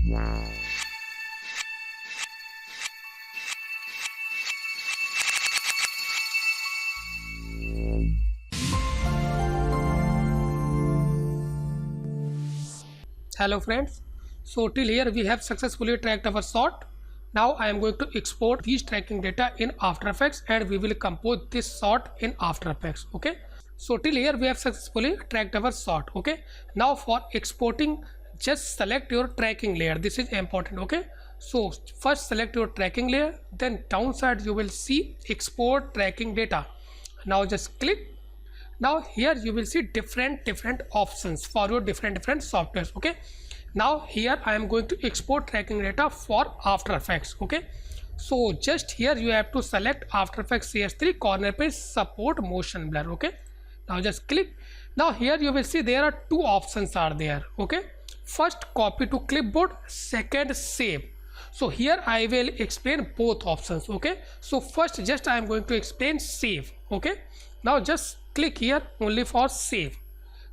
Hello friends, so till here we have successfully tracked our shot. Now I am going to export these tracking data in After Effects and we will compose this shot in After Effects. Okay, so till here we have successfully tracked our shot. Okay, now for exporting, just select your tracking layer. This is important. Okay, so first select your tracking layer, then downside you will see export tracking data. Now just click. Now here you will see different options for your different softwares. Okay, now here I am going to export tracking data for After Effects. Okay, so just here you have to select After Effects CS3 corner page support motion blur. Okay, now just click. Now here you will see there are two options are there. Okay, first copy to clipboard, second save. So here I will explain both options. Okay, so first just I am going to explain save. Okay, now just click here only for save.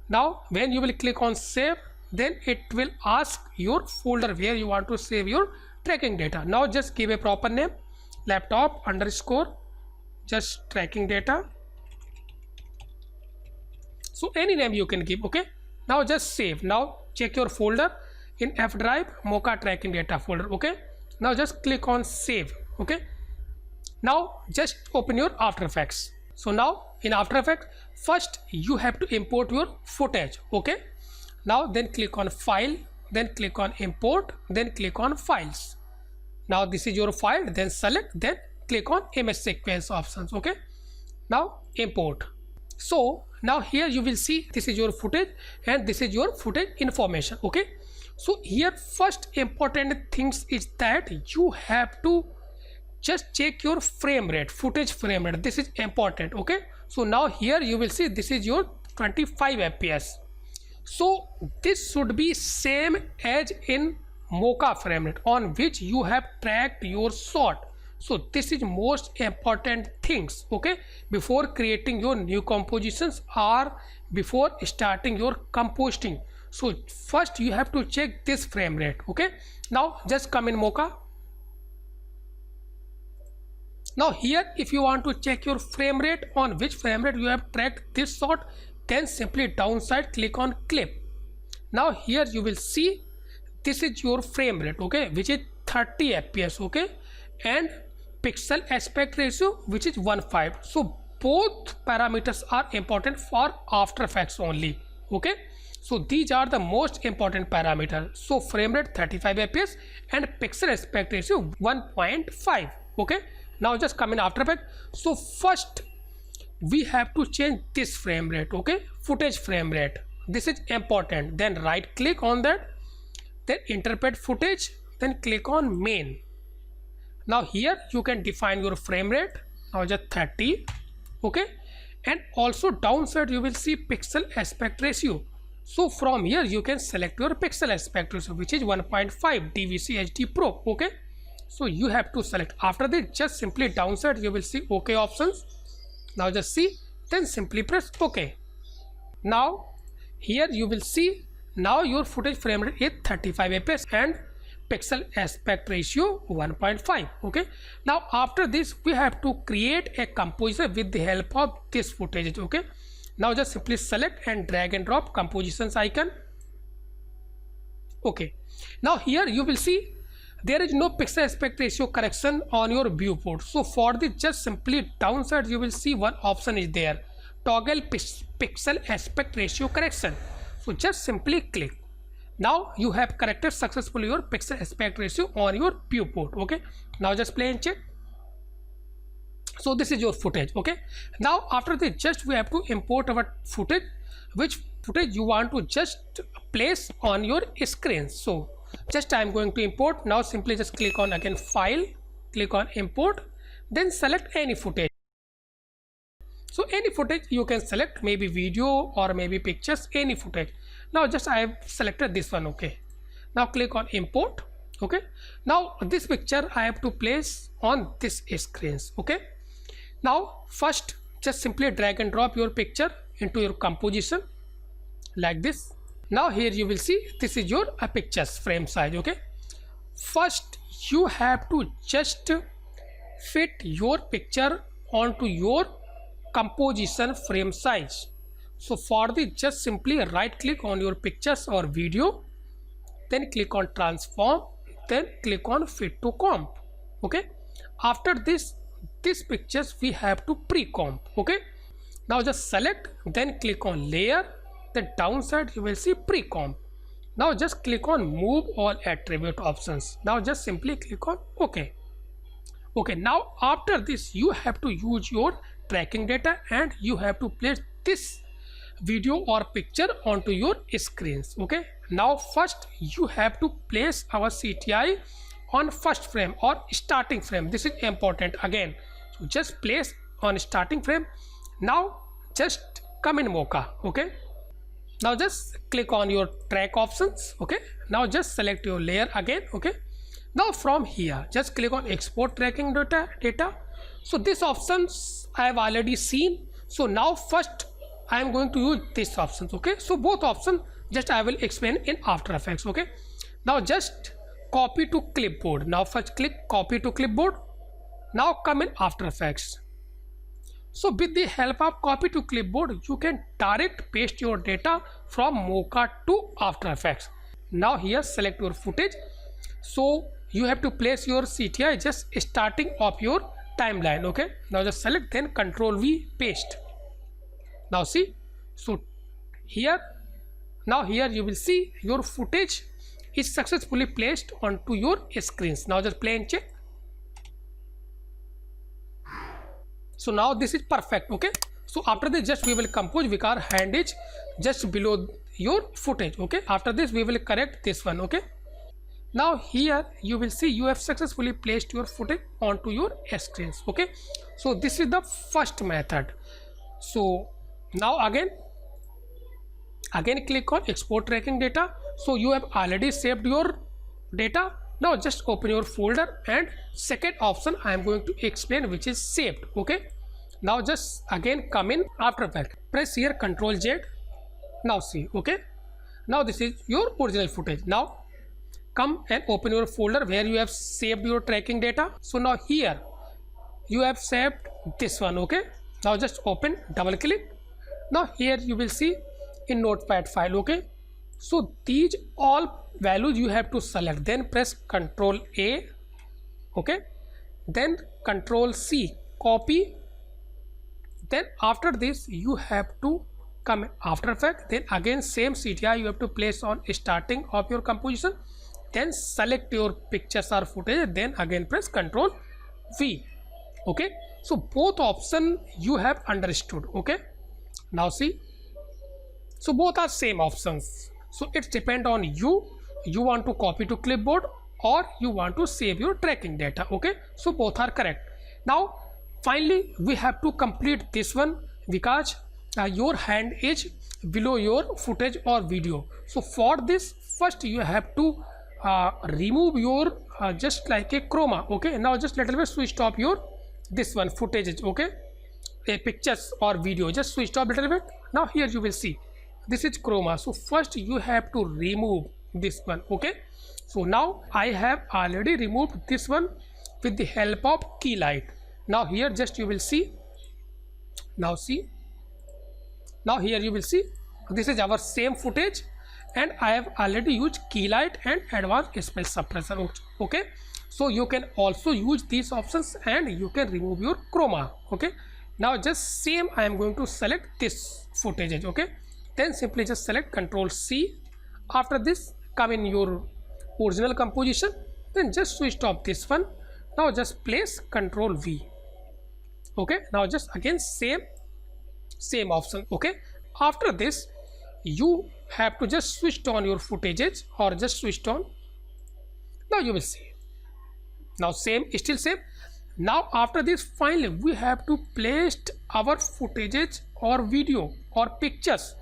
Now when you will click on save, then it will ask your folder where you want to save your tracking data. Now just give a proper name, laptop underscore just tracking data. So any name you can give. Okay, now just save. Now check your folder in F drive, Mocha tracking data folder. Okay, now just click on save. Okay, now just open your After Effects. So now in After Effects, first you have to import your footage. Okay, now then click on file, then click on import, then click on files. Now this is your file, then select, then click on image sequence options. Okay, now import. So now here you will see this is your footage and this is your footage information. Okay, so here first important things is that you have to just check your frame rate, footage frame rate. This is important. Okay, so now here you will see this is your 25 fps. So this should be same as in Mocha frame rate on which you have tracked your shot. So this is most important things. Okay, before creating your new compositions or before starting your composting, so first you have to check this frame rate. Okay, now just come in Mocha. Now here if you want to check your frame rate on which frame rate you have tracked this shot, then simply downside click on clip. Now here you will see this is your frame rate. Okay, which is 30 fps. Okay, and pixel aspect ratio which is 1.5. So both parameters are important for After Effects only. Okay, so these are the most important parameters. So frame rate 35 fps and pixel aspect ratio 1.5. Okay, now just come in After Effects. So first we have to change this frame rate. Okay, footage frame rate, this is important. Then right click on that, then interpret footage, then click on main. Now here you can define your frame rate. Now just 30. Okay, and also downside you will see pixel aspect ratio. So from here you can select your pixel aspect ratio which is 1.5 DVC HD Pro. Okay, so you have to select. After that just simply downside you will see OK options. Now just see, then simply press OK. Now here you will see now your footage frame rate is 35 fps and pixel aspect ratio 1.5. Okay, now after this we have to create a composition with the help of this footage. Okay, now just simply select and drag and drop compositions icon. Okay, now here you will see there is no pixel aspect ratio correction on your viewport. So for this just simply downside you will see one option is there, toggle pixel aspect ratio correction. So just simply click. Now you have corrected successfully your pixel aspect ratio on your viewport. Okay, now just play and check. So this is your footage. Okay, now after this just we have to import our footage, which footage you want to just place on your screen. So just I am going to import. Now simply just click on again file, click on import, then select any footage. So any footage you can select, maybe video or maybe pictures, any footage. Now just I have selected this one. Okay, now click on import. Okay, now this picture I have to place on this screens. Okay, now first just simply drag and drop your picture into your composition like this. Now here you will see this is your pictures frame size. Okay, first you have to just fit your picture onto your composition frame size. So for this, just simply right click on your pictures or video, then click on transform, then click on fit to comp. Okay, after this pictures we have to pre-comp. Okay, now just select, then click on layer, then downside you will see pre-comp. Now just click on move all attribute options. Now just simply click on OK. Okay, now after this you have to use your tracking data and you have to place this video or picture onto your screens. Okay, now first you have to place our CTI on first frame or starting frame. This is important again. So just place on starting frame. Now just come in Mocha. Okay, now just click on your track options. Okay, now just select your layer again. Okay, now from here just click on export tracking data. So this options I have already seen. So now first I am going to use this options. Okay, so both options just I will explain in After Effects. Okay, now just copy to clipboard. Now first click copy to clipboard. Now come in After Effects. So with the help of copy to clipboard, you can direct paste your data from Mocha to After Effects. Now here select your footage. So you have to place your CTI just starting of your timeline. Okay, now just select, then Control V, paste. Now see, so here, now here you will see your footage is successfully placed onto your screens. Now just play and check. So now this is perfect. Okay, so after this just we will compose because hand is just below your footage. Okay, after this we will correct this one. Okay, now here you will see you have successfully placed your footage onto your screens. Okay, so this is the first method. So now again click on export tracking data. So you have already saved your data. Now just open your folder and second option I am going to explain, which is saved. Okay, now just again come in After Effects, press here Ctrl Z. Now see, okay, now this is your original footage. Now come and open your folder where you have saved your tracking data. So now here you have saved this one. Okay, now just open, double click. Now here you will see in notepad file. Okay, so these all values you have to select, then press Ctrl A. Okay, then Ctrl C, copy. Then after this you have to come in After Effects, then again same CTI you have to place on starting of your composition, then select your pictures or footage, then again press Ctrl V. Okay, so both option you have understood. Okay, now see, so both are same options. So it depends on you want to copy to clipboard or you want to save your tracking data. Okay, so both are correct. Now finally we have to complete this one because your hand is below your footage or video. So for this first you have to remove your just like a chroma. Okay, now just little bit switch off your this one footage. Okay, a pictures or video, just switch off little bit. Now here you will see this is chroma. So first you have to remove this one. Okay, so now I have already removed this one with the help of key light. Now here just you will see, now see, now here you will see this is our same footage and I have already used key light and advanced space suppression. Okay, so you can also use these options and you can remove your chroma. Okay, now just same I am going to select this footage. Okay, then simply just select Ctrl C. After this come in your original composition, then just switch off this one. Now just place Ctrl V. Okay, now just again same option. Okay, after this you have to just switch on your footages or just switch on. Now you will see, now same, still same. Now after this finally we have to place our footages or video or pictures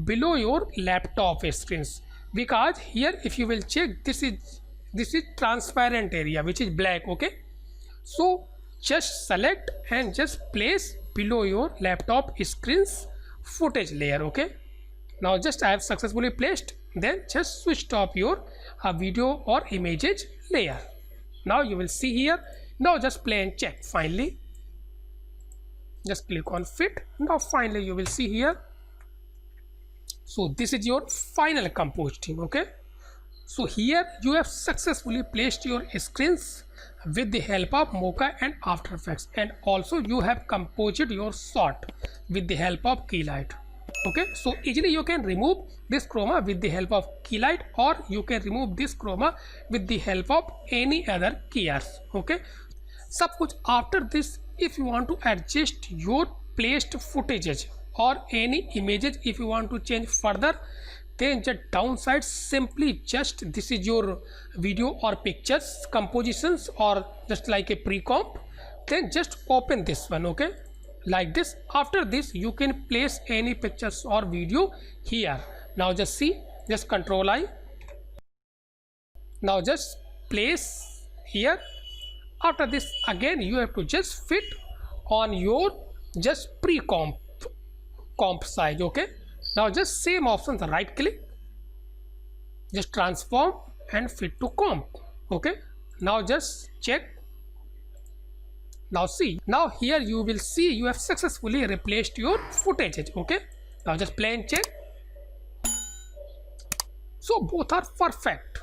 below your laptop screens, because here if you will check this is transparent area which is black. Okay, so just select and just place below your laptop screens footage layer. Okay, now just I have successfully placed, then just switch off your a video or images layer. Now you will see here. Now just play and check. Finally, just click on fit. Now finally you will see here. So this is your final compose theme. Okay, so here you have successfully placed your screens with the help of Mocha and After Effects, and also you have composed your shot with the help of Keylight. Okay, so easily you can remove this chroma with the help of Keylight, or you can remove this chroma with the help of any other keyers. Okay, सब कुछ after this, if you want to adjust your placed footages or any images, if you want to change further, then just downside simply just this is your video or pictures compositions or just like a pre-comp, then just open this one. Okay, like this. After this you can place any pictures or video here. Now just see, just Control I. Now just place here. After this again you have to just fit on your just pre-comp size. Okay, now just same options, right click, just transform and fit to comp. Okay, now just check. Now see, now here you will see you have successfully replaced your footages. Okay, now just play and check. So both are perfect.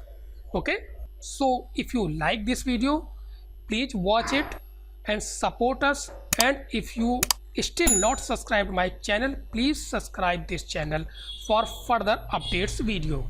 Okay, so if you like this video, please watch it and support us, and if you still not subscribed my channel, please subscribe this channel for further updates video.